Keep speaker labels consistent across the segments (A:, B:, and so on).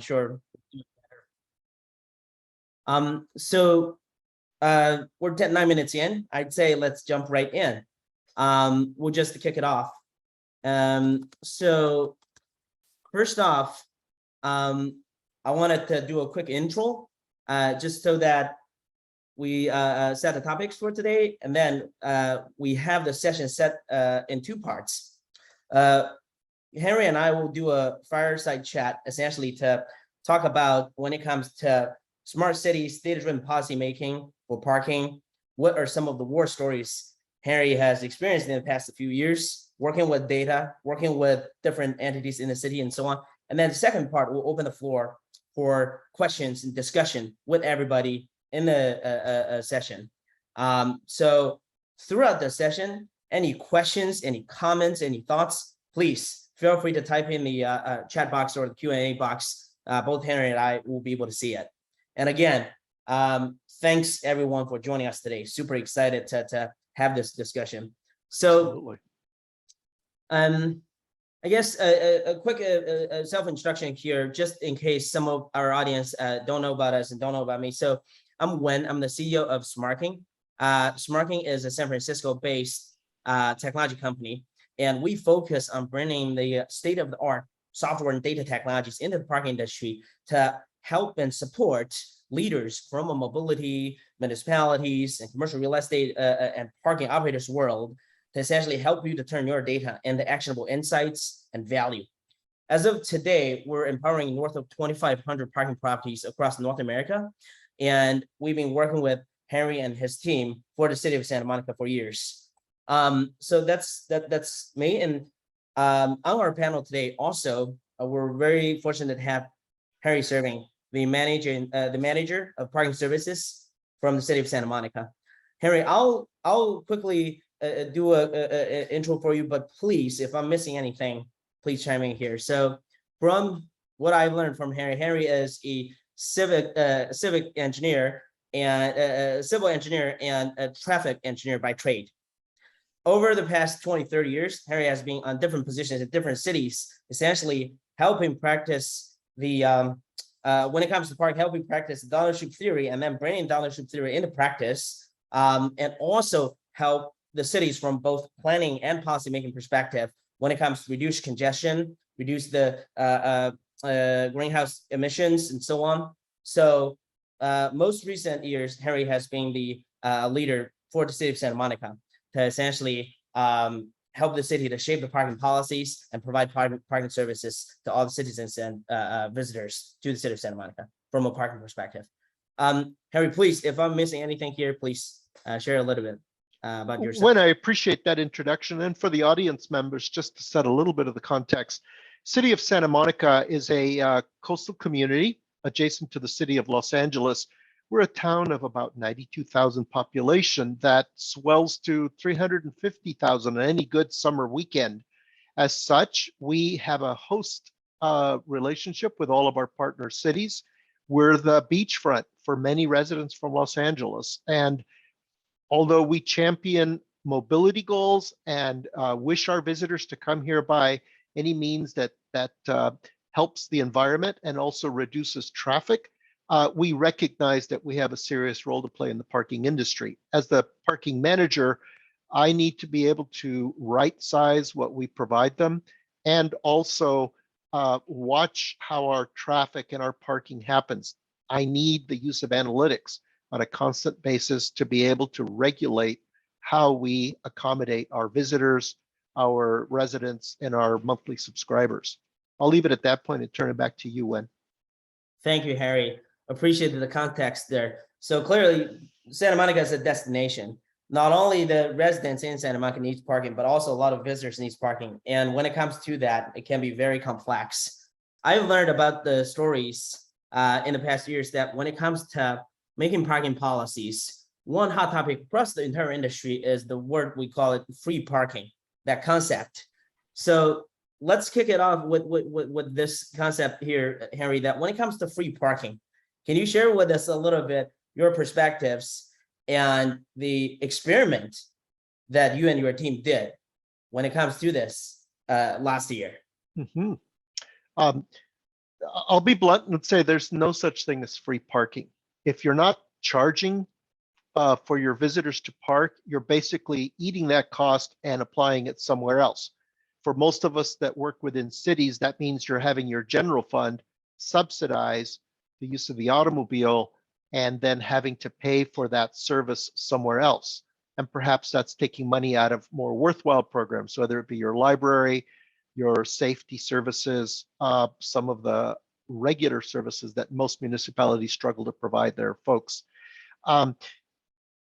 A: sure. So we're 9 minutes in. I'd say let's jump right in. We'll just kick it off. So first off, I wanted to do a quick intro, just so that we set the topics for today, and then we have the session set in two parts. Henry and I will do a fireside chat, essentially to talk about when it comes to smart cities, data-driven policy making for parking. What are some of the war stories Henry has experienced in the past few years, working with data, working with different entities in the city, and so on. And then the second part, we'll open the floor for questions and discussion with everybody in the session. So throughout the session, any questions, any comments, any thoughts, please feel free to type in the chat box or the Q&A box. Both Henry and I will be able to see it. And again, thanks everyone for joining us today. Super excited to have this discussion. So, I guess a quick self-introduction here, just in case some of our audience don't know about us and don't know about me. So I'm Wen. I'm the CEO of Smarking. Smarking is a San Francisco-based technology company, and we focus on bringing the state-of-the-art software and data technologies into the parking industry to help and support leaders from a mobility, municipalities, and commercial real estate and parking operators world to essentially help you to turn your data into actionable insights and value. As of today, we're empowering north of 2,500 parking properties across North America, and we've been working with Henry and his team for the city of Santa Monica for years. So that's me. And on our panel today, also, we're very fortunate to have Harry Servin, the manager of parking services from the city of Santa Monica. Henry, I'll quickly do a intro for you, but please, if I'm missing anything, please chime in here. So from what I've learned from Henry is a civic engineer and a civil engineer and a traffic engineer by trade. Over the past 20, 30 years, Henry has been on different positions in different cities, essentially helping practice the, when it comes to parking, helping practice the dollar-ship theory and then bringing dollar-ship theory into practice, and also help the cities from both planning and policymaking perspective when it comes to reduce congestion, reduce the greenhouse emissions, and so on. So most recent years, Henry has been the leader for the city of Santa Monica to essentially help the city to shape the parking policies and provide parking services to all the citizens and visitors to the city of Santa Monica from a parking perspective. Henry, please, if I'm missing anything here, please share a little bit about yourself.
B: When I appreciate that introduction, and for the audience members, just to set a little bit of the context, City of Santa Monica is a coastal community adjacent to the city of Los Angeles. We're a town of about 92,000 population that swells to 350,000 on any good summer weekend. As such, we have a host relationship with all of our partner cities. We're the beachfront for many residents from Los Angeles. And although we champion mobility goals and wish our visitors to come here by any means that helps the environment and also reduces traffic, we recognize that we have a serious role to play in the parking industry. As the parking manager, I need to be able to right size what we provide them and also watch how our traffic and our parking happens. I need the use of analytics on a constant basis to be able to regulate how we accommodate our visitors, our residents, and our monthly subscribers. I'll leave it at that point and turn it back to you, Wen.
A: Thank you, Harry. Appreciated the context there. So clearly, Santa Monica is a destination. Not only the residents in Santa Monica needs parking, but also a lot of visitors needs parking. And when it comes to that, it can be very complex. I've learned about the stories in the past years that when it comes to making parking policies, one hot topic across the entire industry is the word we call it free parking, that concept. So let's kick it off with this concept here, Henry, that when it comes to free parking, can you share with us a little bit your perspectives and the experiment that you and your team did when it comes to this last year?
B: Mm-hmm. I'll be blunt and say there's no such thing as free parking. If you're not charging for your visitors to park, you're basically eating that cost and applying it somewhere else. For most of us that work within cities, that means you're having your general fund subsidize the use of the automobile and then having to pay for that service somewhere else. And perhaps that's taking money out of more worthwhile programs, whether it be your library, your safety services, some of the regular services that most municipalities struggle to provide their folks.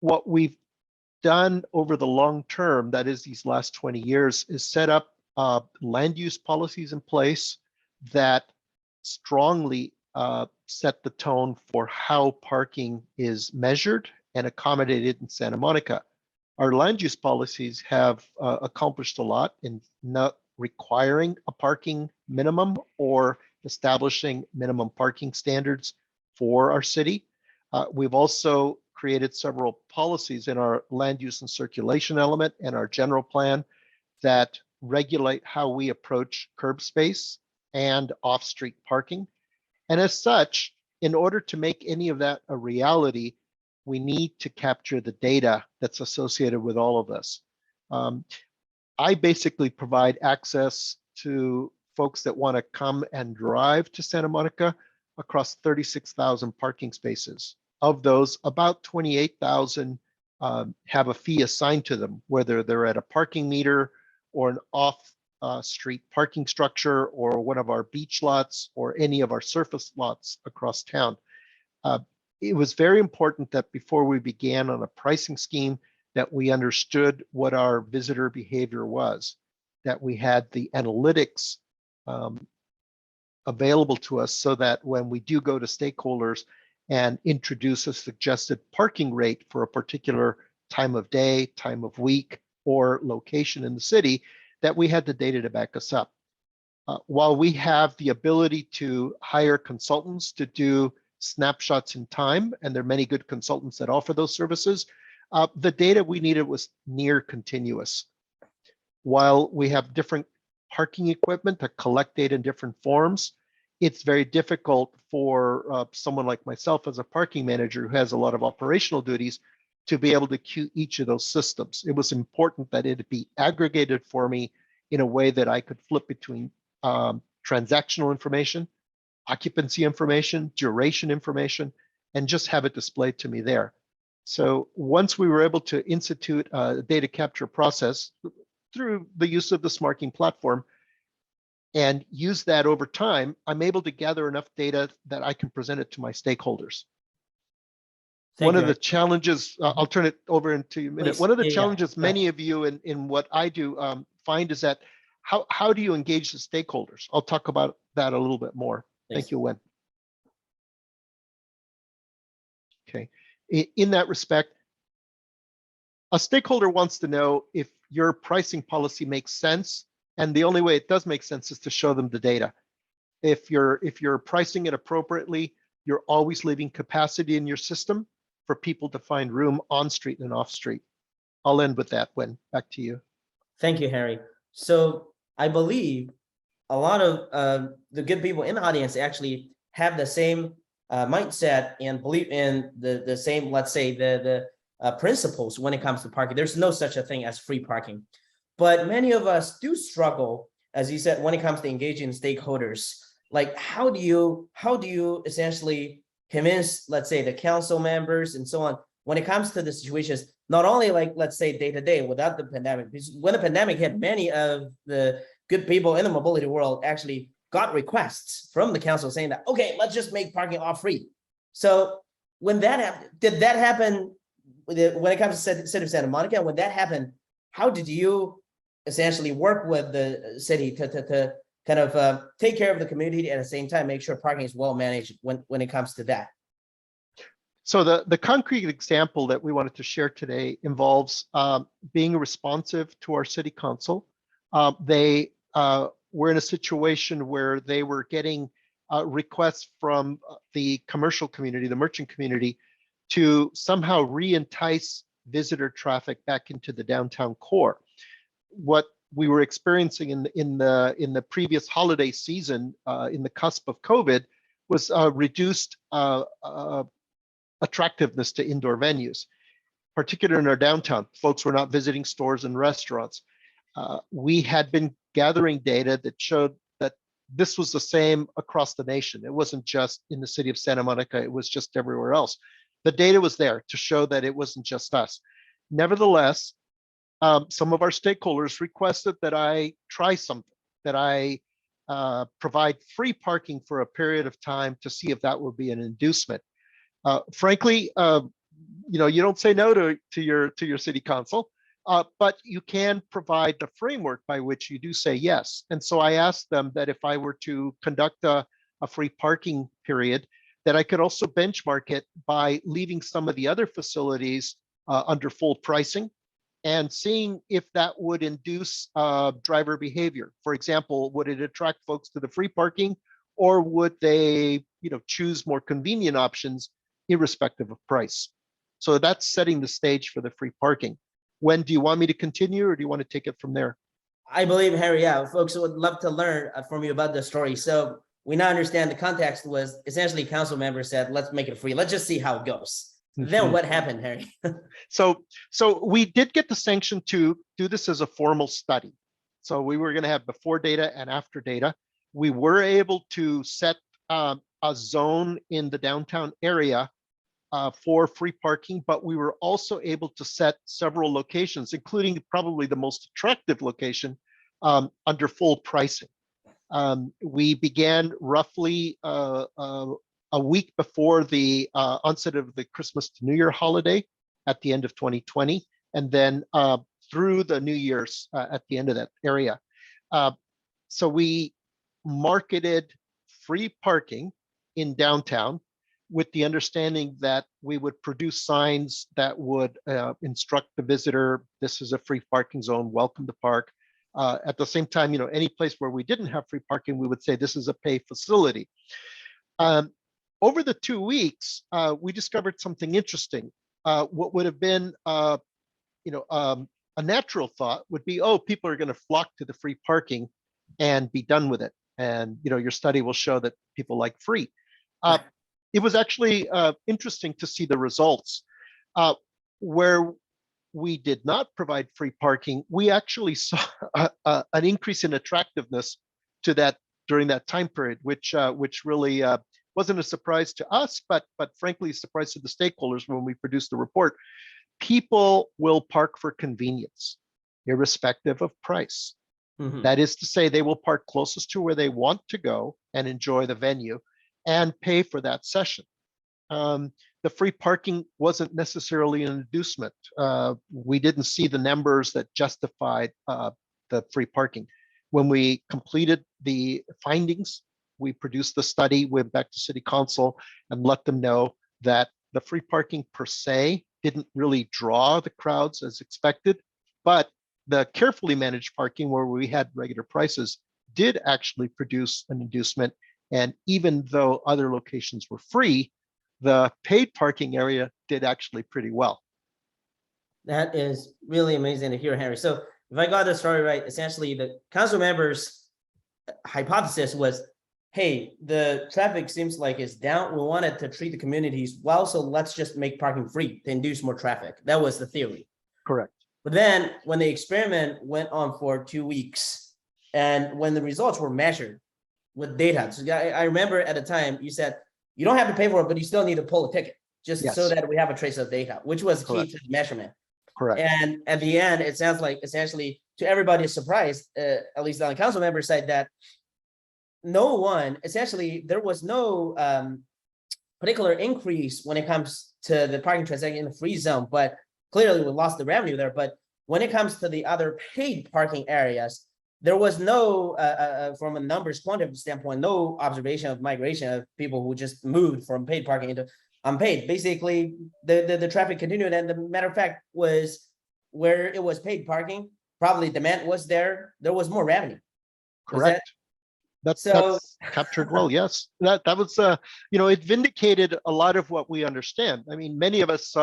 B: What we've done over the long term, that is these last 20 years, is set up land use policies in place that strongly set the tone for how parking is measured and accommodated in Santa Monica. Our land use policies have accomplished a lot in not requiring a parking minimum or establishing minimum parking standards for our city. We've also created several policies in our land use and circulation element and our general plan that regulate how we approach curb space and off-street parking. And as such, in order to make any of that a reality, we need to capture the data that's associated with all of this. I basically provide access to folks that want to come and drive to Santa Monica across 36,000 parking spaces. Of those, about 28,000 have a fee assigned to them, whether they're at a parking meter or an off-street parking structure or one of our beach lots or any of our surface lots across town. It was very important that before we began on a pricing scheme that we understood what our visitor behavior was, that we had the analytics available to us so that when we do go to stakeholders and introduce a suggested parking rate for a particular time of day, time of week, or location in the city, that we had the data to back us up. While we have the ability to hire consultants to do snapshots in time, and there are many good consultants that offer those services, the data we needed was near continuous. While we have different parking equipment to collect data in different forms, it's very difficult for someone like myself as a parking manager who has a lot of operational duties to be able to queue each of those systems. It was important that it be aggregated for me in a way that I could flip between transactional information, occupancy information, duration information, and just have it displayed to me there. So once we were able to institute a data capture process through the use of the SmartKing platform and use that over time, I'm able to gather enough data that I can present it to my stakeholders. One of the challenges, I'll turn it over into a minute.
A: Please.
B: One of the
A: Yeah,
B: challenges many of you in what I do find is that how do you engage the stakeholders? I'll talk about that a little bit more.
A: Please.
B: Thank you, Wen. Okay, in that respect, a stakeholder wants to know if your pricing policy makes sense, and the only way it does make sense is to show them the data. If you're pricing it appropriately, you're always leaving capacity in your system for people to find room on street and off street. I'll end with that. Wen, back to you.
A: Thank you, Harry. So I believe a lot of the good people in the audience actually have the same mindset and believe in the same, let's say, the principles when it comes to parking. There's no such a thing as free parking. But many of us do struggle, as you said, when it comes to engaging stakeholders. Like, how do you essentially convince, let's say, the council members and so on, when it comes to the situations, not only like, let's say, day to day without the pandemic, because when the pandemic hit, many of the good people in the mobility world actually got requests from the council saying that, okay, let's just make parking all free. So when that happened, did that happen when it comes to city of Santa Monica? When that happened, how did you essentially work with the city to kind of take care of the community at the same time, make sure parking is well managed when it comes to that?
B: So the concrete example that we wanted to share today involves being responsive to our city council. They were in a situation where they were getting requests from the commercial community, the merchant community, to somehow re-entice visitor traffic back into the downtown core. What we were experiencing in the previous holiday season, in the cusp of COVID, was reduced attractiveness to indoor venues, particularly in our downtown. Folks were not visiting stores and restaurants. We had been gathering data that showed that this was the same across the nation. It wasn't just in the city of Santa Monica, it was just everywhere else. The data was there to show that it wasn't just us. Nevertheless, some of our stakeholders requested that I try something, that I provide free parking for a period of time to see if that would be an inducement. Frankly, you don't say no to your city council, but you can provide the framework by which you do say yes. And so I asked them that if I were to conduct a free parking period, that I could also benchmark it by leaving some of the other facilities under full pricing and seeing if that would induce driver behavior. For example, would it attract folks to the free parking, or would they choose more convenient options irrespective of price? So that's setting the stage for the free parking. When do you want me to continue, or do you want to take it from there?
A: I believe, Harry, yeah, folks would love to learn from you about the story. So we now understand the context was essentially council members said, let's make it free. Let's just see how it goes. Then what happened, Harry?
B: So we did get the sanction to do this as a formal study. So we were going to have before data and after data. We were able to set a zone in the downtown area for free parking, but we were also able to set several locations, including probably the most attractive location, under full pricing. We began roughly a week before the onset of the Christmas to New Year holiday at the end of 2020, and then through the New Year's at the end of that area. So we marketed free parking in downtown with the understanding that we would produce signs that would instruct the visitor, this is a free parking zone, welcome to park. At the same time, any place where we didn't have free parking, we would say this is a pay facility. Over the 2 weeks, we discovered something interesting. What would have been, a natural thought would be, oh, people are going to flock to the free parking and be done with it. And your study will show that people like free. It was actually interesting to see the results. Where we did not provide free parking, we actually saw an increase in attractiveness to that during that time period, which really wasn't a surprise to us, but frankly, a surprise to the stakeholders when we produced the report. People will park for convenience, irrespective of price. That is to say, they will park closest to where they want to go and enjoy the venue and pay for that session. The free parking wasn't necessarily an inducement. We didn't see the numbers that justified the free parking. When we completed the findings, we produced the study, went back to City Council and let them know that the free parking per se didn't really draw the crowds as expected, but the carefully managed parking where we had regular prices did actually produce an inducement. And even though other locations were free, the paid parking area did actually pretty well.
A: That is really amazing to hear, Henry. So if I got the story right, essentially the council members' hypothesis was, hey, the traffic seems like it's down. We wanted to treat the communities well, so let's just make parking free to induce more traffic. That was the theory.
B: Correct.
A: But then when the experiment went on for 2 weeks, and when the results were measured with data, so I remember at the time you said, you don't have to pay for it, but you still need to pull a ticket just so that we have a trace of data, which was key to the measurement.
B: Correct.
A: And at the end, it sounds like essentially to everybody's surprise, at least on the council member side, that there was no particular increase when it comes to the parking transaction in the free zone, but clearly we lost the revenue there. But when it comes to the other paid parking areas, there was no, from a numbers quantitative standpoint, no observation of migration of people who just moved from paid parking into unpaid. Basically, the traffic continued, and the matter of fact was where it was paid parking, probably demand was there. There was more revenue.
B: Correct. That's captured well. Yes, that was it vindicated a lot of what we understand. I mean, many of us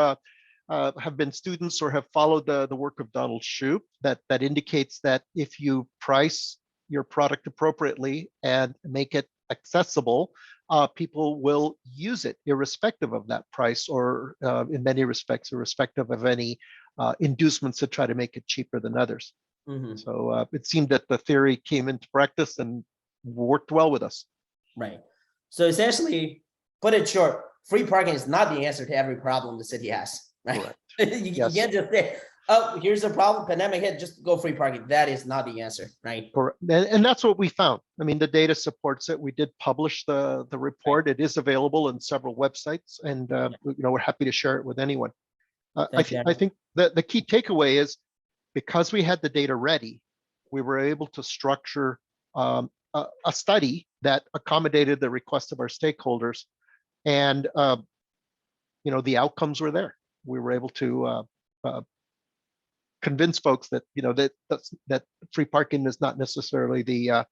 B: have been students or have followed the work of Donald Shoup that indicates that if you price your product appropriately and make it accessible, people will use it irrespective of that price, or in many respects, irrespective of any inducements to try to make it cheaper than others.
A: Mhm.
B: So it seemed that the theory came into practice and worked well with us.
A: Right. So essentially, put it short, free parking is not the answer to every problem the city has, right?
B: Correct.
A: You
B: Yes.
A: can't just say, oh, here's a problem, pandemic hit, just go free parking. That is not the answer, right?
B: Correct. And that's what we found. I mean, the data supports it. We did publish the report. It is available in several websites, and we're happy to share it with anyone. I think that the key takeaway is, because we had the data ready, we were able to structure a study that accommodated the request of our stakeholders, and the outcomes were there. We were able to convince folks that that free parking is not necessarily the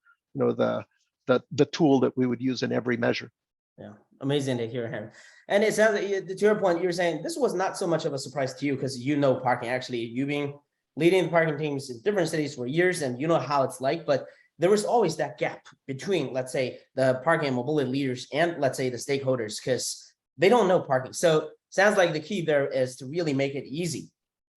B: tool that we would use in every measure.
A: Yeah, amazing to hear him. And it sounds like, to your point, you're saying this was not so much of a surprise to you because parking. Actually, you've been leading the parking teams in different cities for years, and you know how it's like. But there was always that gap between, let's say, the parking and mobility leaders and, let's say, the stakeholders, because they don't know parking. So sounds like the key there is to really make it easy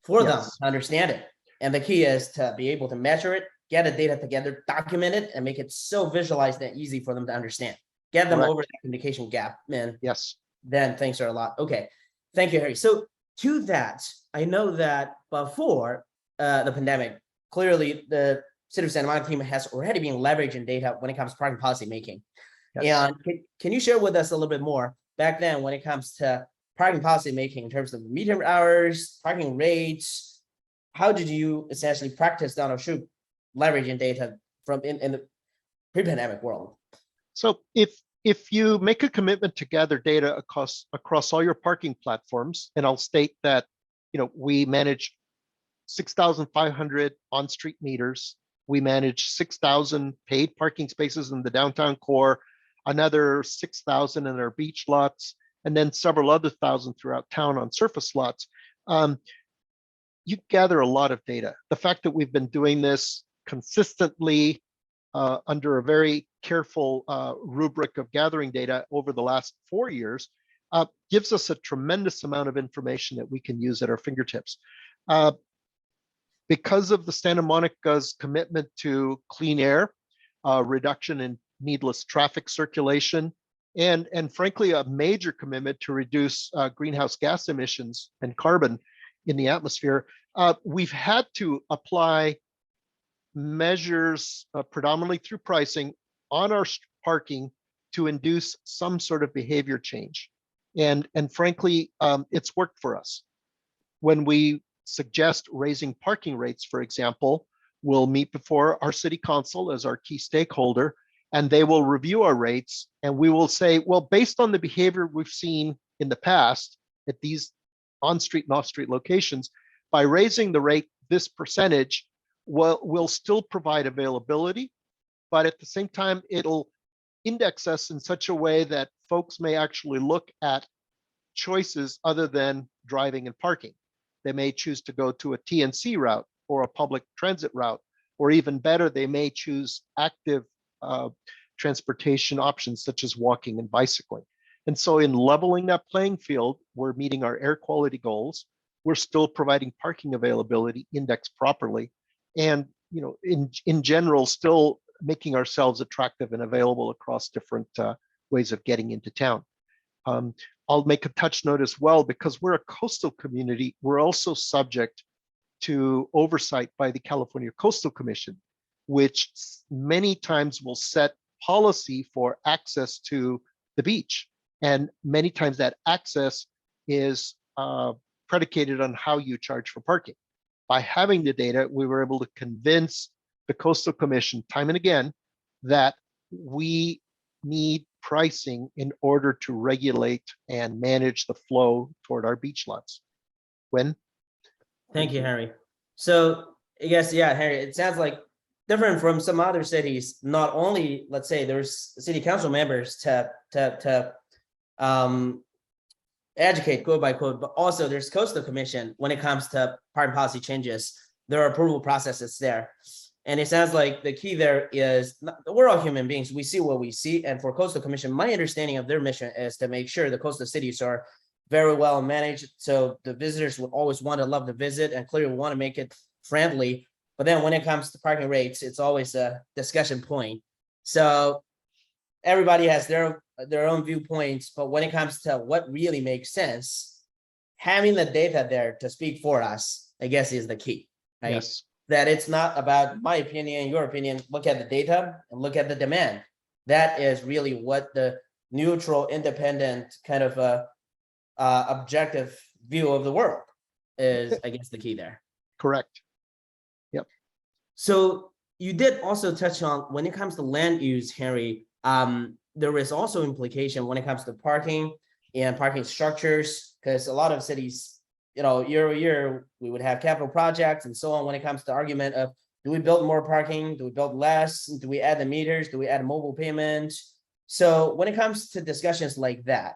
A: for them to understand it. And the key is to be able to measure it, get the data together, document it, and make it so visualized and easy for them to understand. Get them over that communication gap, man.
B: Yes.
A: Then thanks are a lot. Okay. Thank you, Harry. So to that, I know that before the pandemic, clearly the City of Santa Monica team has already been leveraging data when it comes to parking policy making. Yes. And can you share with us a little bit more back then when it comes to parking policy making in terms of meter hours, parking rates? How did you essentially practice Donald Shoup leveraging data from in the pre-pandemic world?
B: So if you make a commitment to gather data across all your parking platforms, and I'll state that we manage 6,500 on-street meters, we manage 6,000 paid parking spaces in the downtown core, another 6,000 in our beach lots, and then several other thousand throughout town on surface lots. You gather a lot of data. The fact that we've been doing this consistently under a very careful rubric of gathering data over the last 4 years gives us a tremendous amount of information that we can use at our fingertips. Because of the Santa Monica's commitment to clean air, reduction in needless traffic circulation, and frankly, a major commitment to reduce greenhouse gas emissions and carbon in the atmosphere, we've had to apply measures predominantly through pricing on our parking to induce some sort of behavior change. And frankly, it's worked for us. When we suggest raising parking rates, for example, we'll meet before our city council as our key stakeholder, and they will review our rates, and we will say, well, based on the behavior we've seen in the past at these on-street and off-street locations, by raising the rate this percentage, we'll still provide availability, but at the same time, it'll index us in such a way that folks may actually look at choices other than driving and parking. They may choose to go to a TNC route or a public transit route, or even better, they may choose active transportation options such as walking and bicycling. And so in leveling that playing field, we're meeting our air quality goals. We're still providing parking availability indexed properly. And in general, still making ourselves attractive and available across different ways of getting into town. I'll make a touch note as well, because we're a coastal community, we're also subject to oversight by the California Coastal Commission, which many times will set policy for access to the beach. And many times that access is predicated on how you charge for parking. By having the data, we were able to convince the Coastal Commission time and again that we need pricing in order to regulate and manage the flow toward our beach lots. When?
A: Thank you, Harry. So I guess, yeah, Harry, it sounds like different from some other cities. Not only, let's say, there's city council members to educate code by code, but also there's coastal commission when it comes to parking policy changes. There are approval processes there. And it sounds like the key there is we're all human beings. We see what we see. And for coastal commission, my understanding of their mission is to make sure the coastal cities are very well managed. So the visitors would always want to love the visit and clearly want to make it friendly. But then when it comes to parking rates, it's always a discussion point. So everybody has their own viewpoints, but when it comes to what really makes sense, having the data there to speak for us, I guess, is the key, right?
B: Yes.
A: That it's not about my opinion, your opinion. Look at the data and look at the demand. That is really what the neutral, independent kind of objective view of the world is, I guess, the key there.
B: Correct. Yep.
A: So you did also touch on when it comes to land use, Henry. There is also implication when it comes to parking and parking structures, because a lot of cities, year over year, we would have capital projects and so on. When it comes to argument of, do we build more parking? Do we build less? Do we add the meters? Do we add mobile payment? So when it comes to discussions like that,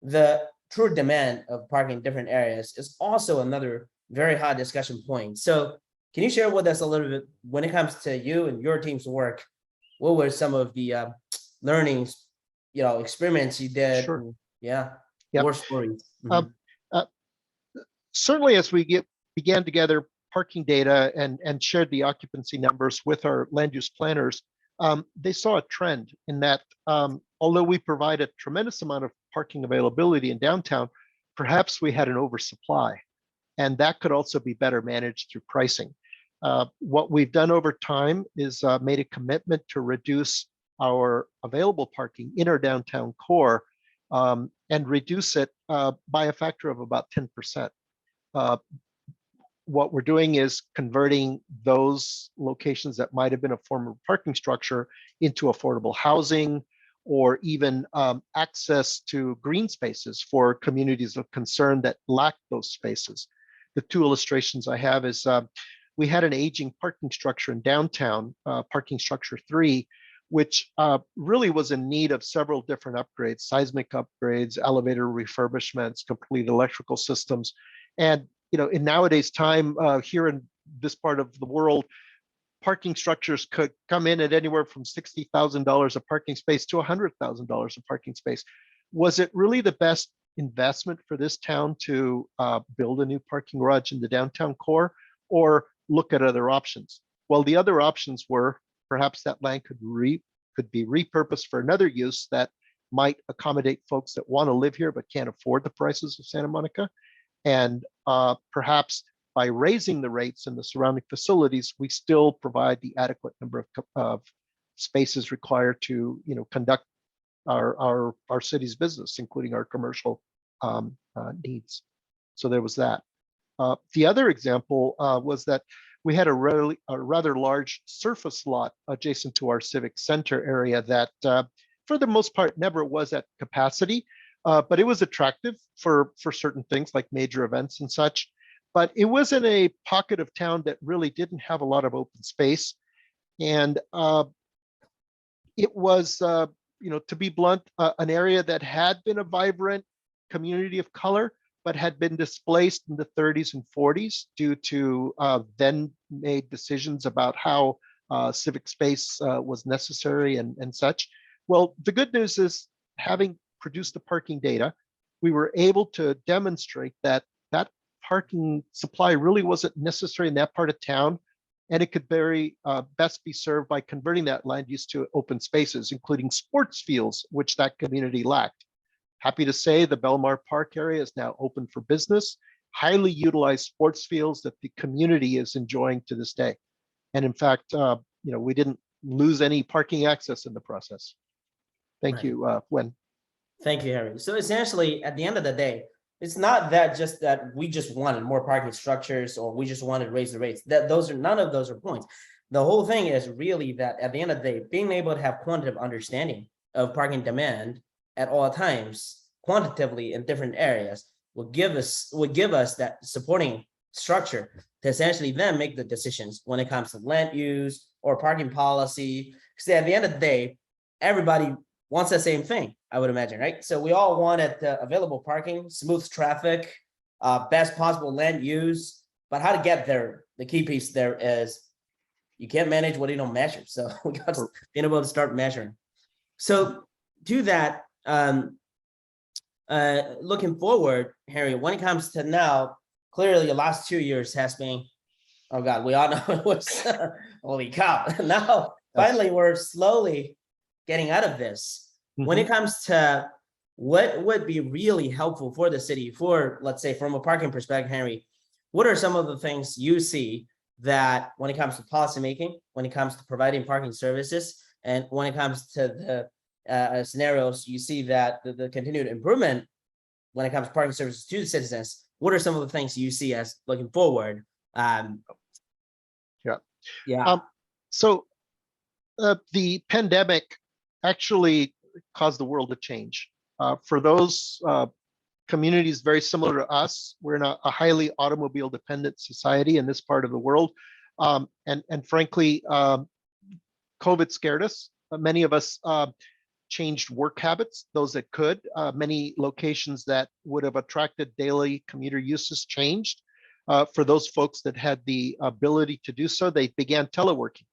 A: the true demand of parking in different areas is also another very hot discussion point. So can you share with us a little bit when it comes to you and your team's work? What were some of the learnings, experiments you did?
B: Sure.
A: Yeah.
B: Yep.
A: War stories.
B: Certainly, as we began together parking data and shared the occupancy numbers with our land use planners, they saw a trend in that although we provide a tremendous amount of parking availability in downtown, perhaps we had an oversupply, and that could also be better managed through pricing. What we've done over time is made a commitment to reduce our available parking in our downtown core and reduce it by a factor of about 10%. What we're doing is converting those locations that might have been a former parking structure into affordable housing, or even access to green spaces for communities of concern that lack those spaces. The two illustrations I have is we had an aging parking structure in downtown, parking structure 3, which really was in need of several different upgrades, seismic upgrades, elevator refurbishments, complete electrical systems. And in nowadays time, here in this part of the world, parking structures could come in at anywhere from $60,000 a parking space to $100,000 a parking space. Was it really the best investment for this town to build a new parking garage in the downtown core, or look at other options? Well, the other options were perhaps that land could be repurposed for another use that might accommodate folks that want to live here but can't afford the prices of Santa Monica. And perhaps by raising the rates in the surrounding facilities, we still provide the adequate number of spaces required to conduct our city's business, including our commercial needs. So there was that. The other example was that we had a rather large surface lot adjacent to our civic center area that, for the most part, never was at capacity, but it was attractive for certain things like major events and such. But it was in a pocket of town that really didn't have a lot of open space, and it was, to be blunt, an area that had been a vibrant community of color, but had been displaced in the 30s and 40s due to then made decisions about how civic space was necessary and such. Well, the good news is, having produced the parking data, we were able to demonstrate that that parking supply really wasn't necessary in that part of town, and it could very best be served by converting that land use to open spaces, including sports fields, which that community lacked. Happy to say the Belmar Park area is now open for business, highly utilized sports fields that the community is enjoying to this day. And in fact, we didn't lose any parking access in the process. Thank you, Wen.
A: Thank you, Harry. So essentially, at the end of the day, it's not that just that we just wanted more parking structures or we just wanted to raise the rates. None of those are points. The whole thing is really that at the end of the day, being able to have quantitative understanding of parking demand at all times, quantitatively in different areas, will give us that supporting structure to essentially then make the decisions when it comes to land use or parking policy. Because at the end of the day, everybody wants the same thing, I would imagine, right? So we all wanted available parking, smooth traffic, best possible land use, but how to get there, the key piece there is you can't manage what you don't measure. So we got to be able to start measuring. So do that, looking forward, Harry, when it comes to now, clearly the last 2 years has been, oh God, we all know it was, holy cow. Now, finally, we're slowly getting out of this. When it comes to what would be really helpful for the city, for, let's say, from a parking perspective, Henry, what are some of the things you see that when it comes to policymaking, when it comes to providing parking services, and when it comes to the scenarios, you see that the continued improvement when it comes to parking services to the citizens, what are some of the things you see as looking forward?
B: So the pandemic actually caused the world to change. For those communities very similar to us, we're in a highly automobile dependent society in this part of the world. And frankly, COVID scared us. Many of us changed work habits, those that could. Many locations that would have attracted daily commuter uses changed. For those folks that had the ability to do so, they began teleworking.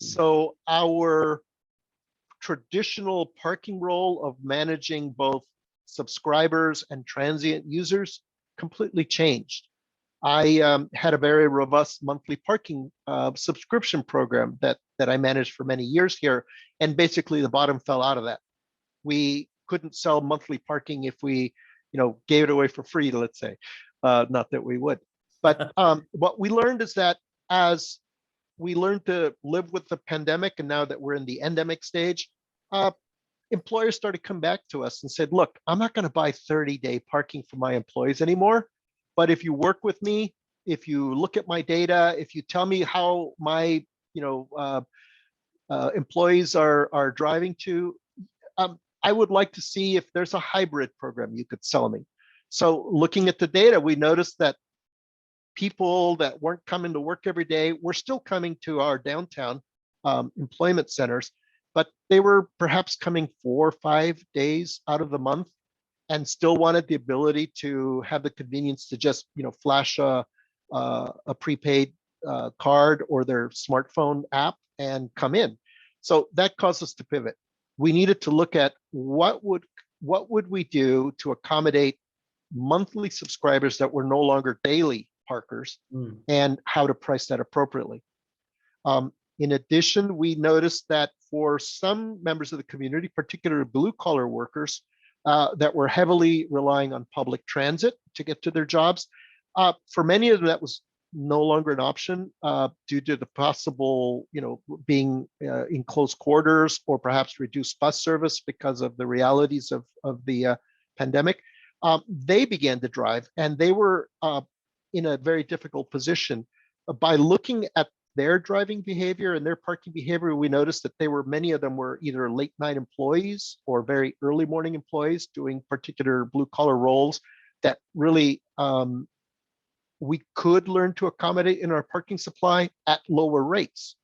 B: So our traditional parking role of managing both subscribers and transient users completely changed. I had a very robust monthly parking subscription program that I managed for many years here, and basically the bottom fell out of that. We couldn't sell monthly parking if we, gave it away for free, let's say. Not that we would, but what we learned is that as we learned to live with the pandemic, and now that we're in the endemic stage, employers started to come back to us and said, look, I'm not going to buy 30-day parking for my employees anymore. But if you work with me, if you look at my data, if you tell me how my employees are driving to, I would like to see if there's a hybrid program you could sell me. So looking at the data, we noticed that people that weren't coming to work every day were still coming to our downtown employment centers, but they were perhaps coming 4 or 5 days out of the month and still wanted the ability to have the convenience to just flash a prepaid card or their smartphone app and come in. So that caused us to pivot. We needed to look at what would we do to accommodate monthly subscribers that were no longer daily parkers, and how to price that appropriately. In addition, we noticed that for some members of the community, particularly blue-collar workers, that were heavily relying on public transit to get to their jobs, for many of them that was no longer an option due to the possible, being in close quarters or perhaps reduced bus service because of the realities of the pandemic. They began to drive, and they were in a very difficult position. By looking at their driving behavior and their parking behavior, we noticed that many of them were either late night employees or very early morning employees doing particular blue collar roles that really we could learn to accommodate in our parking supply at lower rates,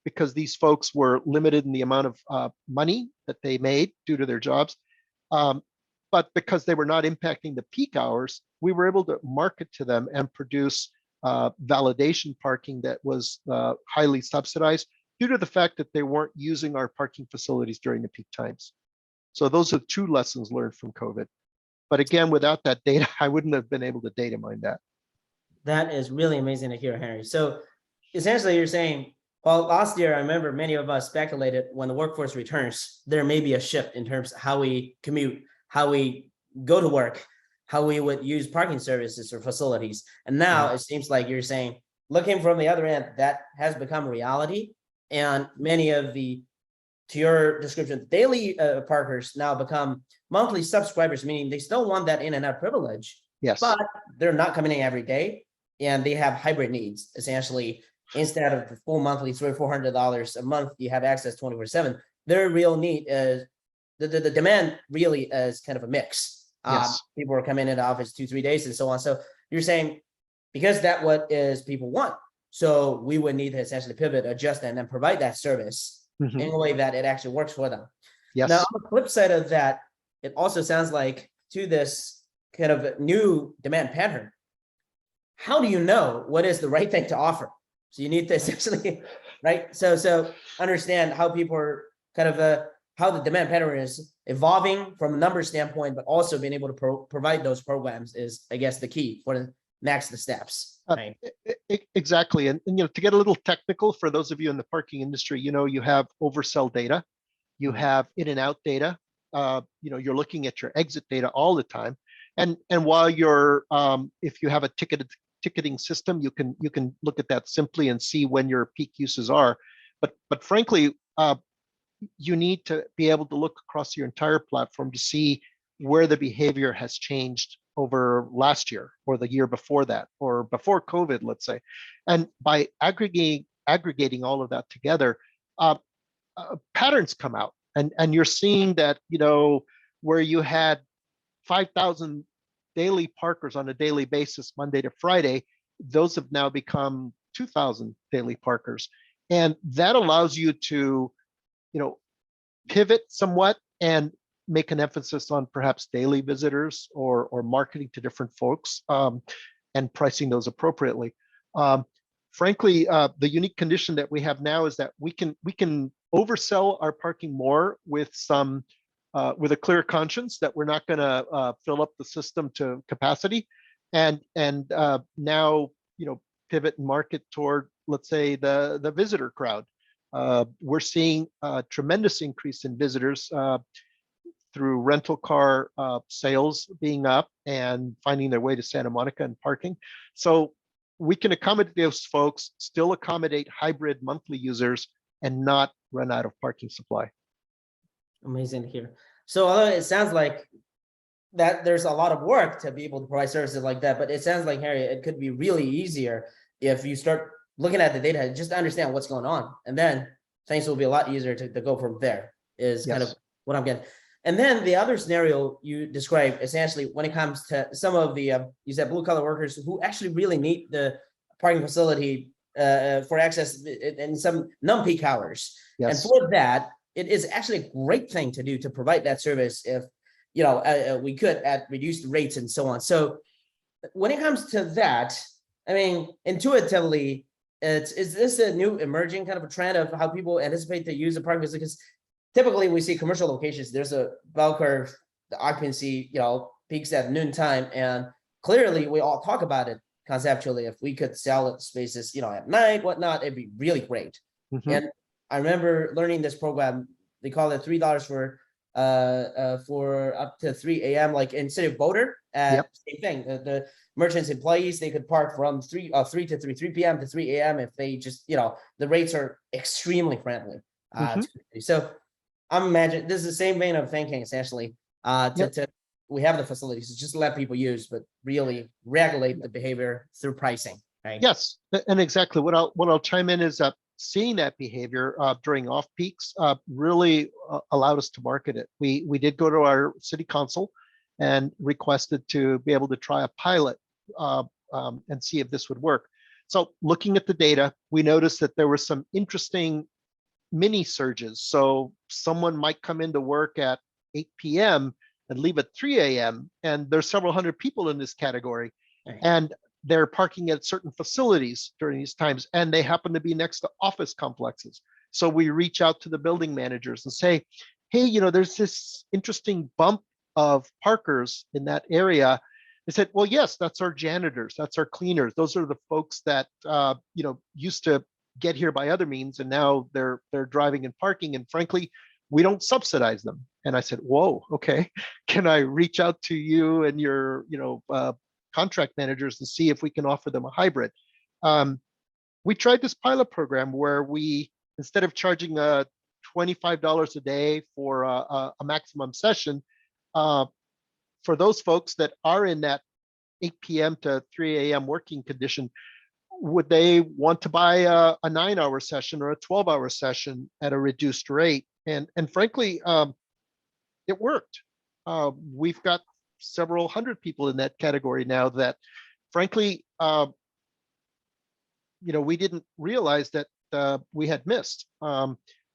B: because these folks were limited in the amount of money that they made due to their jobs. But because they were not impacting the peak hours, we were able to market to them and produce validation parking that was highly subsidized due to the fact that they weren't using our parking facilities during the peak times. So those are 2 lessons learned from COVID. But again, without that data, I wouldn't have been able to data mine that.
A: That is really amazing to hear, Henry. So essentially you're saying, well, last year, I remember many of us speculated when the workforce returns, there may be a shift in terms of how we commute, how we go to work, how we would use parking services or facilities. And now it seems like you're saying, looking from the other end, that has become reality. And many of the, to your description, daily parkers now become monthly subscribers, meaning they still want that in and out privilege.
B: Yes.
A: But they're not coming in every day, and they have hybrid needs. Essentially, instead of the full monthly $300 or $400 a month, you have access 24/7. Their real need is the demand really is kind of a mix.
B: Yes.
A: People are coming into office 2-3 days and so on. So you're saying, because that what is people want, so we would need to essentially pivot, adjust, and then provide that service in a way that it actually works for them. Now,
B: Yes.
A: on the flip side of that, it also sounds like to this kind of new demand pattern, how do you know what is the right thing to offer? So you need to essentially, right? So understand how people are kind of how the demand pattern is evolving from a number standpoint, but also being able to provide those programs is, I guess, the key for the next steps. Right?
B: Exactly. And to get a little technical for those of you in the parking industry, you have oversell data, you have in and out data, you're looking at your exit data all the time. And while you're, if you have a ticketing system, you can look at that simply and see when your peak uses are. But frankly, you need to be able to look across your entire platform to see where the behavior has changed over last year or the year before that or before COVID, let's say. And by aggregating all of that together, patterns come out. And you're seeing that, where you had 5,000 daily parkers on a daily basis, Monday to Friday, those have now become 2,000 daily parkers. And that allows you to, pivot somewhat and make an emphasis on perhaps daily visitors or marketing to different folks, and pricing those appropriately. Frankly, the unique condition that we have now is that we can oversell our parking more with a clear conscience that we're not going to fill up the system to capacity, and now pivot and market toward, let's say, the visitor crowd. We're seeing a tremendous increase in visitors through rental car sales being up and finding their way to Santa Monica and parking. So we can accommodate those folks, still accommodate hybrid monthly users, and not run out of parking supply.
A: Amazing to hear. So although it sounds like that there's a lot of work to be able to provide services like that, but it sounds like, Harry, it could be really easier if you start looking at the data just to understand what's going on. And then things will be a lot easier to go from there is kind of what I'm getting. And then the other scenario you described, essentially, when it comes to some of the, you said blue collar workers who actually really need the parking facility for access in some non-peak hours.
B: Yes.
A: And for that, it is actually a great thing to do to provide that service if, we could at reduced rates and so on. So when it comes to that, I mean, intuitively, is this a new emerging kind of a trend of how people anticipate to use the parking facility? Because typically we see commercial locations, there's a bell curve, the occupancy, peaks at noontime. And clearly we all talk about it conceptually. If we could sell spaces, at night, whatnot, it'd be really great. Mm-hmm. And I remember learning this program, they call it $3 for up to 3 a.m. like in City of Boulder. Same thing. The merchants employees, they could park from 3 p.m. to 3 a.m. if they just, the rates are extremely friendly. So I'm imagining this is the same vein of thinking essentially. We have the facilities to just let people use, but really regulate the behavior through pricing. Right?
B: Yes, and exactly what I'll chime in is that seeing that behavior during off peaks really allowed us to market it. We did go to our city council and requested to be able to try a pilot and see if this would work. So looking at the data, we noticed that there were some interesting mini surges. So someone might come into work at 8 p.m. and leave at 3 a.m. and there's several hundred people in this category. Right. And they're parking at certain facilities during these times, and they happen to be next to office complexes. So we reach out to the building managers and say, hey, there's this interesting bump of parkers in that area. They said, well, yes, that's our janitors, that's our cleaners. Those are the folks that used to get here by other means, and now they're driving and parking. And frankly, we don't subsidize them. And I said, whoa, okay, can I reach out to you and your contract managers to see if we can offer them a hybrid? We tried this pilot program where we, instead of charging $25 a day for a maximum session, for those folks that are in that 8 p.m. to 3 a.m. working condition, would they want to buy a 9-hour session or a 12-hour session at a reduced rate? And frankly, it worked. We've got several hundred people in that category now that, frankly, we didn't realize that we had missed.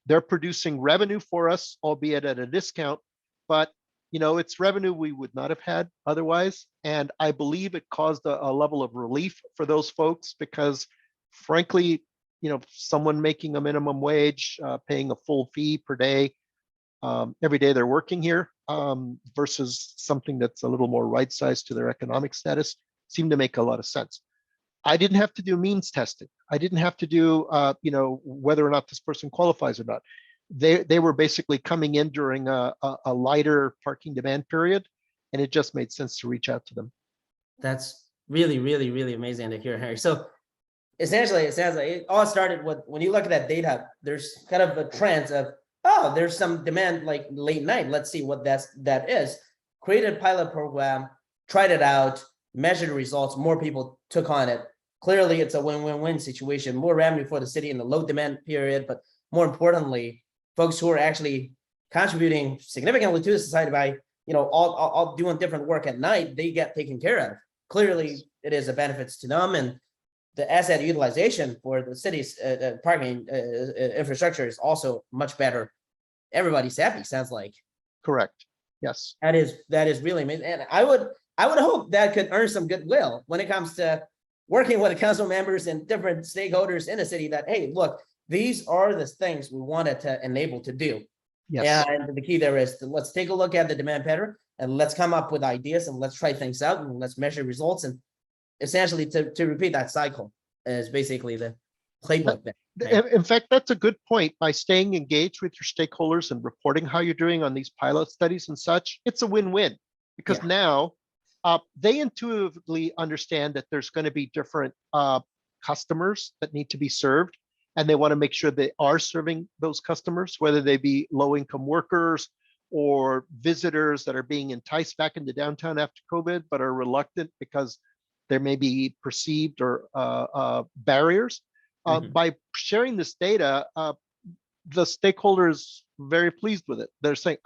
B: They're producing revenue for us, albeit at a discount, but it's revenue we would not have had otherwise. And I believe it caused a level of relief for those folks because, frankly, someone making a minimum wage, paying a full fee per day every day they're working here versus something that's a little more right-sized to their economic status seemed to make a lot of sense. I didn't have to do means testing. I didn't have to do, whether or not this person qualifies or not. They were basically coming in during a lighter parking demand period, and it just made sense to reach out to them.
A: That's really, really, really amazing to hear, Harry. So essentially, it sounds like it all started with, when you look at that data, there's kind of a trend of, oh, there's some demand like late night. Let's see what that is. Created a pilot program, tried it out, measured the results. More people took on it. Clearly, it's a win-win-win situation. More revenue for the city in the low demand period, but more importantly, folks who are actually contributing significantly to the society by, all doing different work at night, they get taken care of. Clearly, it is a benefits to them, and the asset utilization for the city's parking infrastructure is also much better. Everybody's happy, sounds like.
B: Correct. Yes.
A: That is really amazing. And I would hope that could earn some goodwill when it comes to working with the council members and different stakeholders in the city that, hey, look, these are the things we wanted to enable to do.
B: Yes.
A: And the key there is to, let's take a look at the demand pattern and let's come up with ideas and let's try things out and let's measure results. And essentially to repeat that cycle is basically the playbook there. Right?
B: In fact, that's a good point. By staying engaged with your stakeholders and reporting how you're doing on these pilot studies and such, it's a win-win because now they intuitively understand that there's going to be different customers that need to be served, and they want to make sure they are serving those customers, whether they be low-income workers or visitors that are being enticed back into downtown after COVID, but are reluctant because there may be perceived or barriers. By sharing this data, the stakeholders very pleased with it. They're saying,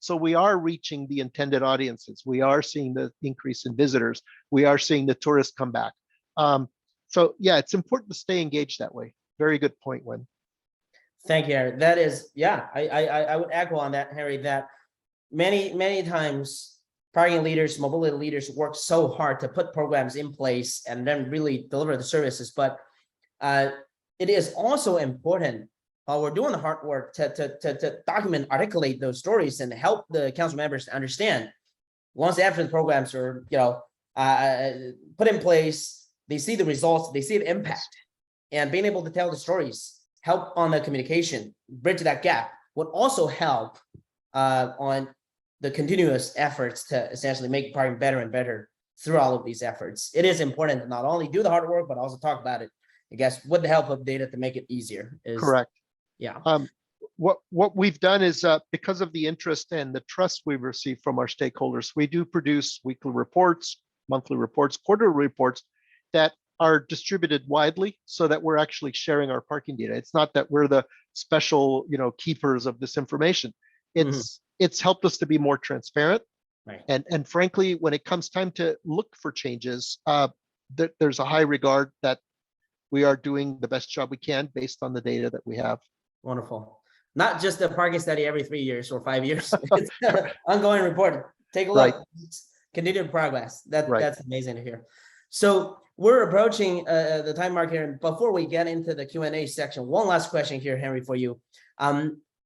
B: so we are reaching the intended audiences. We are seeing the increase in visitors. We are seeing the tourists come back. So yeah, it's important to stay engaged that way. Very good point, Wen.
A: Thank you, Harry. That is, I would echo on that, Harry, that many times parking leaders, mobility leaders work so hard to put programs in place and then really deliver the services. But it is also important while we're doing the hard work to document, articulate those stories and help the council members to understand. Once after the programs are, put in place, they see the results, they see the impact, and being able to tell the stories, help on the communication, bridge that gap would also help on the continuous efforts to essentially make parking better and better through all of these efforts. It is important to not only do the hard work, but also talk about it, I guess, with the help of data to make it easier.
B: Correct.
A: Yeah.
B: What we've done is because of the interest and the trust we've received from our stakeholders, we do produce weekly reports, monthly reports, quarterly reports that are distributed widely so that we're actually sharing our parking data. It's not that we're the special, keepers of this information. It's helped us to be more transparent.
A: Right.
B: And frankly, when it comes time to look for changes, there's a high regard that we are doing the best job we can based on the data that we have.
A: Wonderful. Not just a parking study every 3 years or 5 years. It's an ongoing report. Take a look.
B: Right.
A: Continued progress. That's amazing to hear. So we're approaching the time mark here. And before we get into the Q&A section, one last question here, Henry, for you.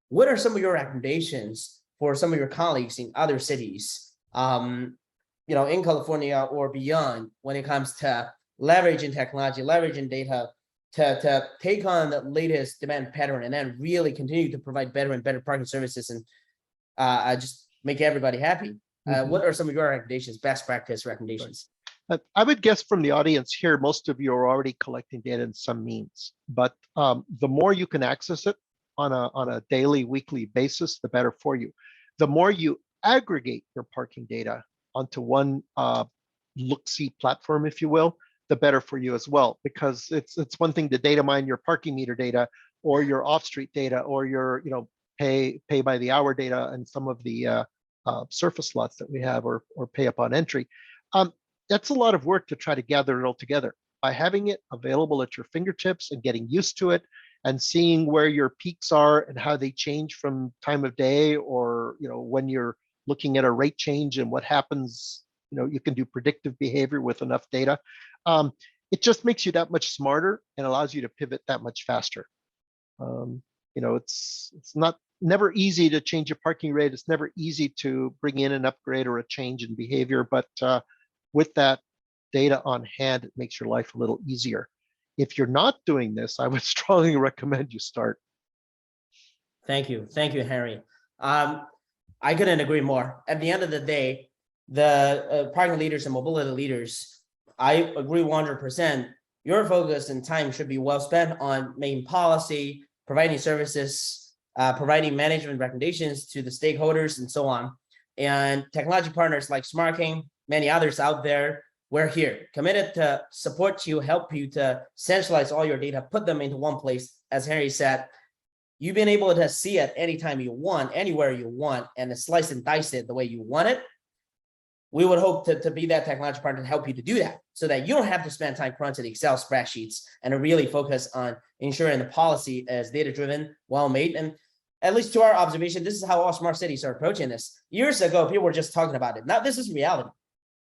A: What are some of your recommendations for some of your colleagues in other cities, in California or beyond, when it comes to leveraging technology, leveraging data to take on the latest demand pattern and then really continue to provide better and better parking services and just make everybody happy? What are some of your recommendations, best practice recommendations?
B: I would guess from the audience here, most of you are already collecting data in some means, but the more you can access it on a daily, weekly basis, the better for you. The more you aggregate your parking data onto one look-see platform, if you will, the better for you as well, because it's one thing to data mine your parking meter data or your off-street data or your pay by the hour data and some of the surface lots that we have or pay upon entry. That's a lot of work to try to gather it all together. By having it available at your fingertips and getting used to it and seeing where your peaks are and how they change from time of day, or when you're looking at a rate change and what happens. You can do predictive behavior with enough data. It just makes you that much smarter and allows you to pivot that much faster. It's never easy to change a parking rate. It's never easy to bring in an upgrade or a change in behavior, but with that data on hand, it makes your life a little easier. If you're not doing this, I would strongly recommend you start.
A: Thank you, Henry. I couldn't agree more. At the end of the day, the parking leaders and mobility leaders, I agree 100%. Your focus and time should be well spent on making policy, providing services, providing management recommendations to the stakeholders, and so on. And technology partners like SmartKing, many others out there, we're here, committed to support you, help you to centralize all your data, put them into one place. As Henry said, you've been able to see it anytime you want, anywhere you want, and slice and dice it the way you want it. We would hope to be that technology partner to help you to do that, so that you don't have to spend time crunching the Excel spreadsheets and really focus on ensuring the policy is data-driven, well-made. And at least to our observation, this is how all smart cities are approaching this. Years ago, people were just talking about it. Now this is reality.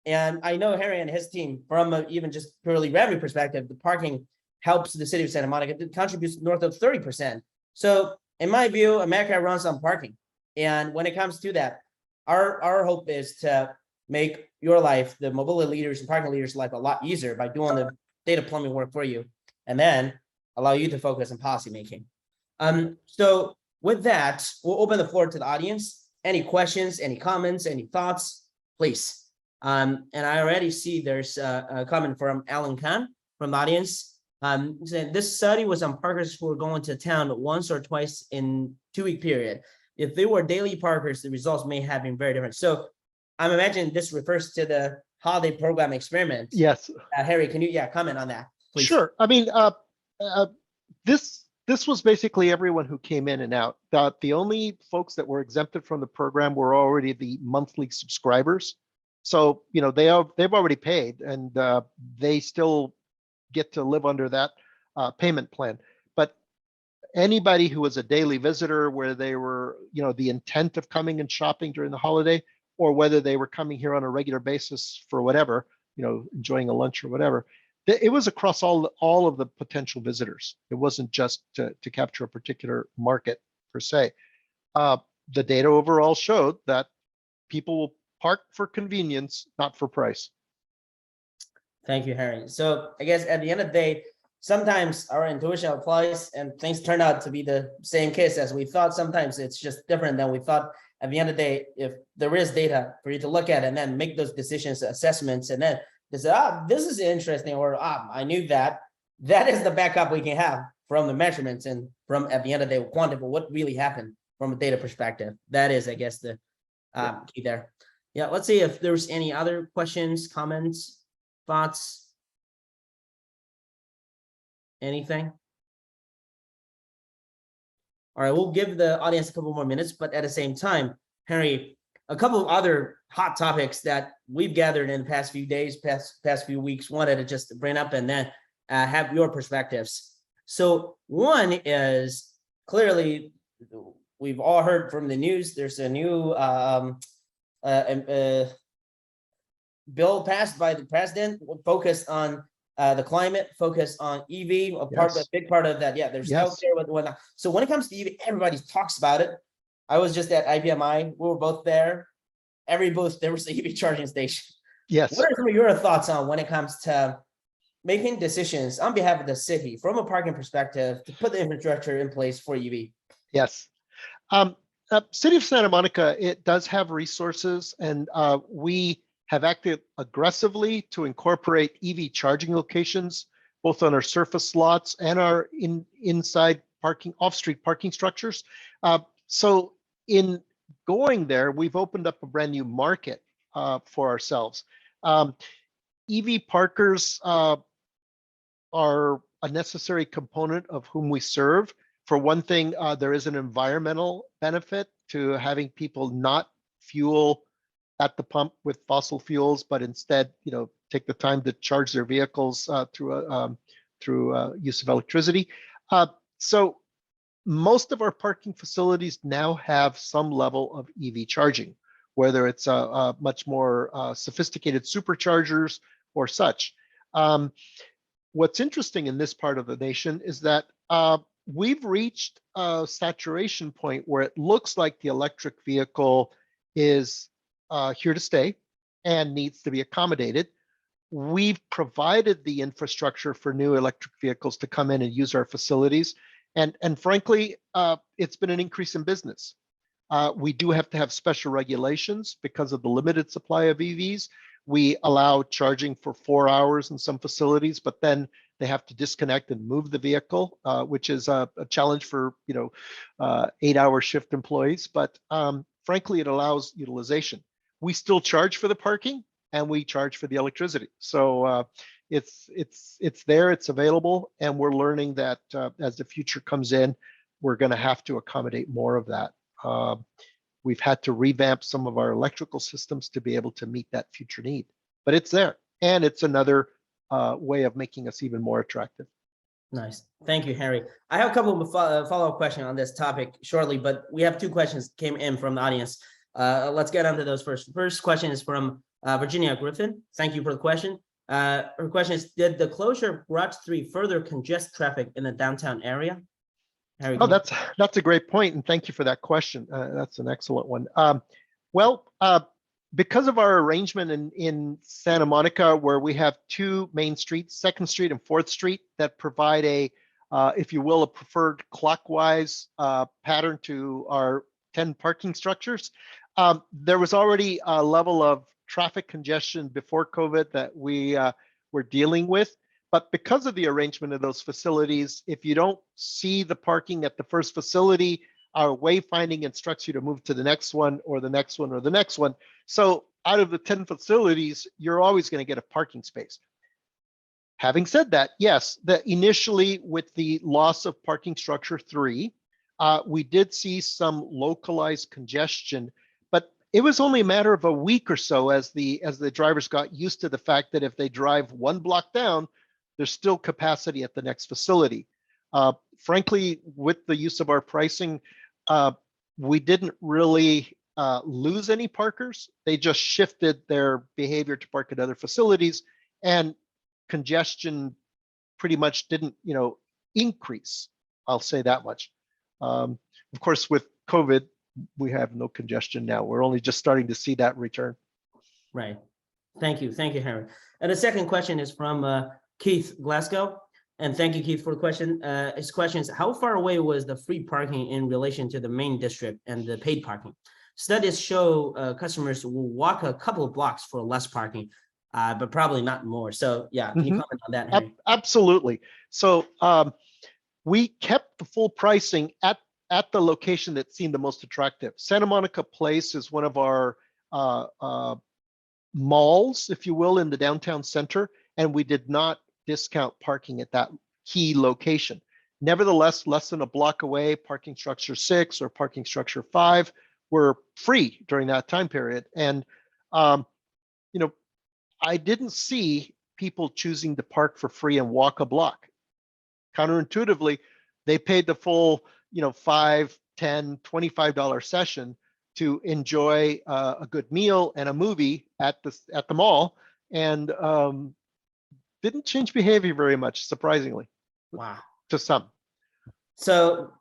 A: And I know Henry and his team, from even just purely revenue perspective, the parking helps the city of Santa Monica. It contributes north of 30%. So in my view, America runs on parking. And when it comes to that, our hope is to make your life, the mobility leaders and parking leaders' life, a lot easier by doing the data plumbing work for you, and then allow you to focus on policy making. So with that, we'll open the floor to the audience. Any questions, any comments, any thoughts, please. And I already see there's a comment from Alan Khan from the audience. Saying this study was on parkers who were going to town once or twice in 2-week period. If they were daily parkers, the results may have been very different. So I'm imagining this refers to the holiday program experiment.
B: Yes.
A: Harry, can you comment on that, please?
B: Sure. I mean, this was basically everyone who came in and out. The only folks that were exempted from the program were already the monthly subscribers. So they've already paid, and they still get to live under that payment plan. But anybody who was a daily visitor, where they were the intent of coming and shopping during the holiday, or whether they were coming here on a regular basis for whatever, enjoying a lunch or whatever, it was across all of the potential visitors. It wasn't just to capture a particular market per se. The data overall showed that people will park for convenience, not for price.
A: Thank you, Harry. So I guess at the end of the day, sometimes our intuition applies and things turn out to be the same case as we thought. Sometimes it's just different than we thought. At the end of the day, if there is data for you to look at and then make those decisions, assessments, and then they say, this is interesting, or I knew that. That is the backup we can have from the measurements and from, at the end of the day, quantify what really happened from a data perspective. That is, I guess, the key there. Yeah, let's see if there's any other questions, comments, thoughts, anything. All right, we'll give the audience a couple more minutes, but at the same time, Henry, a couple of other hot topics that we've gathered in the past few days, past few weeks, wanted to just bring up and then have your perspectives. So one is, clearly, we've all heard from the news, there's a new bill passed by the president focused on the climate, focus on EV, a big part of that. Yeah, there's healthcare with whatnot. So when it comes to EV, everybody talks about it. I was just at IPMI. We were both there. Every booth, there was the EV charging station.
B: Yes.
A: What are some of your thoughts on when it comes to making decisions on behalf of the city from a parking perspective to put the infrastructure in place for EV?
B: Yes. City of Santa Monica, it does have resources, and we have acted aggressively to incorporate EV charging locations, both on our surface lots and our inside parking, off-street parking structures. So in going there, we've opened up a brand new market for ourselves. EV parkers are a necessary component of whom we serve. For one thing, there is an environmental benefit to having people not fuel at the pump with fossil fuels, but instead, take the time to charge their vehicles through use of electricity. So most of our parking facilities now have some level of EV charging, whether it's a much more sophisticated superchargers or such. What's interesting in this part of the nation is that we've reached a saturation point where it looks like the electric vehicle is here to stay and needs to be accommodated. We've provided the infrastructure for new electric vehicles to come in and use our facilities. And frankly, it's been an increase in business. We do have to have special regulations because of the limited supply of EVs. We allow charging for 4 hours in some facilities, but then they have to disconnect and move the vehicle, which is a challenge for 8-hour shift employees. But frankly, it allows utilization. We still charge for the parking and we charge for the electricity. So it's there, it's available, and we're learning that as the future comes in, we're going to have to accommodate more of that. We've had to revamp some of our electrical systems to be able to meet that future need, but it's there, and it's another way of making us even more attractive.
A: Nice. Thank you, Henry. I have a couple of follow-up questions on this topic shortly, but we have 2 questions came in from the audience. Let's get onto those first. The first question is from Virginia Griffin. Thank you for the question. Her question is, did the closure of Garage 3 further congest traffic in the downtown area? Harry,
B: oh, that's a great point, and thank you for that question. That's an excellent one. Because of our arrangement in Santa Monica, where we have 2 main streets, 2nd Street and 4th Street, that provide a, if you will, a preferred clockwise pattern to our 10 parking structures, there was already a level of traffic congestion before COVID that we were dealing with. But because of the arrangement of those facilities, if you don't see the parking at the first facility, our wayfinding instructs you to move to the next one or the next one or the next one. So out of the 10 facilities, you're always going to get a parking space. Having said that, yes, initially with the loss of parking structure 3, we did see some localized congestion, but it was only a matter of a week or so as the drivers got used to the fact that if they drive 1 block down, there's still capacity at the next facility. Frankly, with the use of our pricing, we didn't really lose any parkers. They just shifted their behavior to park at other facilities, and congestion pretty much didn't, increase. I'll say that much. Of course, with COVID, we have no congestion now. We're only just starting to see that return.
A: Right. Thank you, Henry. And the second question is from Keith Glasgow. And thank you, Keith, for the question. His question is, how far away was the free parking in relation to the main district and the paid parking? Studies show customers will walk a couple of blocks for less parking, but probably not more. So yeah, can you comment on that, Henry?
B: Absolutely. So we kept the full pricing at the location that seemed the most attractive. Santa Monica Place is one of our malls, if you will, in the downtown center, and we did not discount parking at that key location. Nevertheless, less than a block away, parking structure 6 or parking structure 5 were free during that time period. And, I didn't see people choosing to park for free and walk a block. Counterintuitively, they paid the full, $5, $10, $25 session to enjoy a good meal and a movie at the mall, and didn't change behavior very much, surprisingly.
A: Wow.
B: To some.
A: So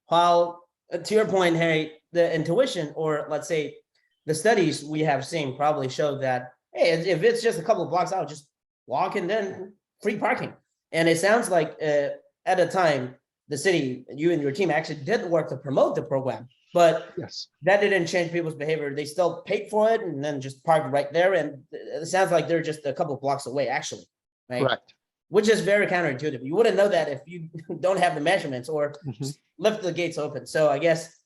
A: while to your point, Harry, the intuition, or let's say the studies we have seen probably show that, hey, if it's just a couple of blocks out, just walk and then free parking. And it sounds like at a time, the city, you and your team actually did work to promote the program, but
B: yes,
A: that didn't change people's behavior. They still paid for it and then just parked right there. And it sounds like they're just a couple of blocks away, actually. Right?
B: Correct.
A: Which is very counterintuitive. You wouldn't know that if you don't have the measurements or lift the gates open. So I guess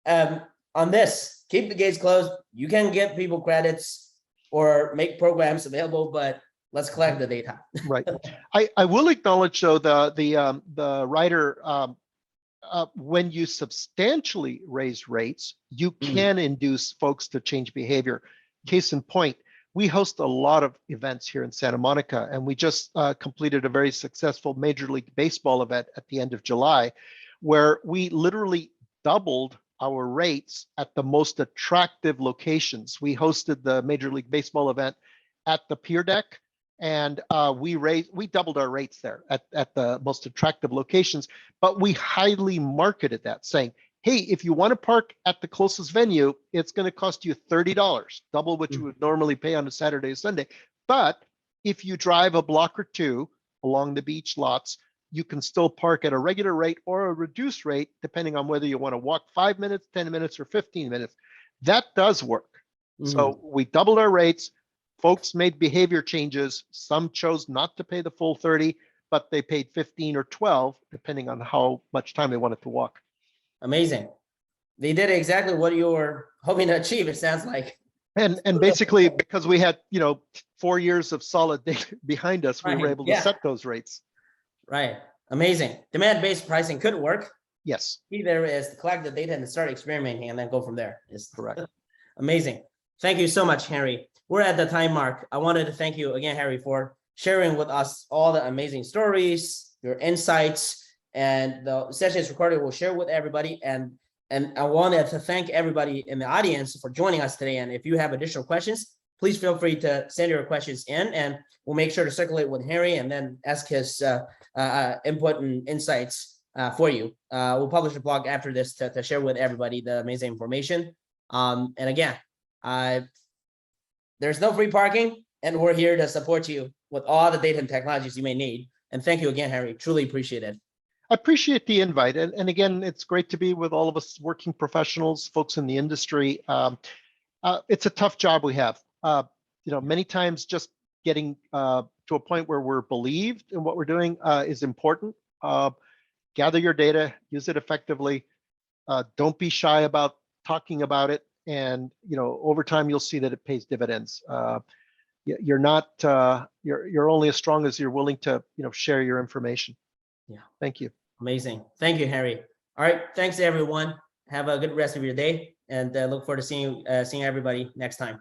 A: on this, keep the gates closed. You can get people credits or make programs available, but let's collect the data.
B: Right. I will acknowledge, though, the writer, when you substantially raise rates, you can induce folks to change behavior. Case in point, we host a lot of events here in Santa Monica, and we just completed a very successful Major League Baseball event at the end of July, where we literally doubled our rates at the most attractive locations. We hosted the Major League Baseball event at the pier deck, and we doubled our rates there at the most attractive locations, but we highly marketed that, saying, hey, if you want to park at the closest venue, it's going to cost you $30, double what you would normally pay on a Saturday or Sunday. But if you drive a block or two along the beach lots, you can still park at a regular rate or a reduced rate, depending on whether you want to walk 5 minutes, 10 minutes, or 15 minutes. That does work. So we doubled our rates. Folks made behavior changes. Some chose not to pay the full 30, but they paid 15 or 12, depending on how much time they wanted to walk.
A: Amazing. They did exactly what you were hoping to achieve, it sounds like.
B: And basically, because we had 4 years of solid data behind us, we were able to set those rates.
A: Right. Amazing. Demand-based pricing could work.
B: Yes.
A: Key there is to collect the data and start experimenting and then go from there. It's
B: correct.
A: Amazing. Thank you so much, Henry. We're at the time mark. I wanted to thank you again, Harry, for sharing with us all the amazing stories, your insights, and the session is recorded. We'll share with everybody. And I wanted to thank everybody in the audience for joining us today. And if you have additional questions, please feel free to send your questions in, and we'll make sure to circulate with Harry and then ask his input and insights for you. We'll publish a blog after this to share with everybody the amazing information. And again, there's no free parking, and we're here to support you with all the data and technologies you may need. And thank you again, Harry. Truly appreciate it.
B: I appreciate the invite. And again, it's great to be with all of us working professionals, folks in the industry. It's a tough job we have. Many times just getting to a point where we're believed in what we're doing is important. Gather your data, use it effectively. Don't be shy about talking about it. And over time, you'll see that it pays dividends. You're only as strong as you're willing to share your information.
A: Yeah.
B: Thank you.
A: Amazing. Thank you, Harry. All right. Thanks, everyone. Have a good rest of your day, and look forward to seeing everybody next time.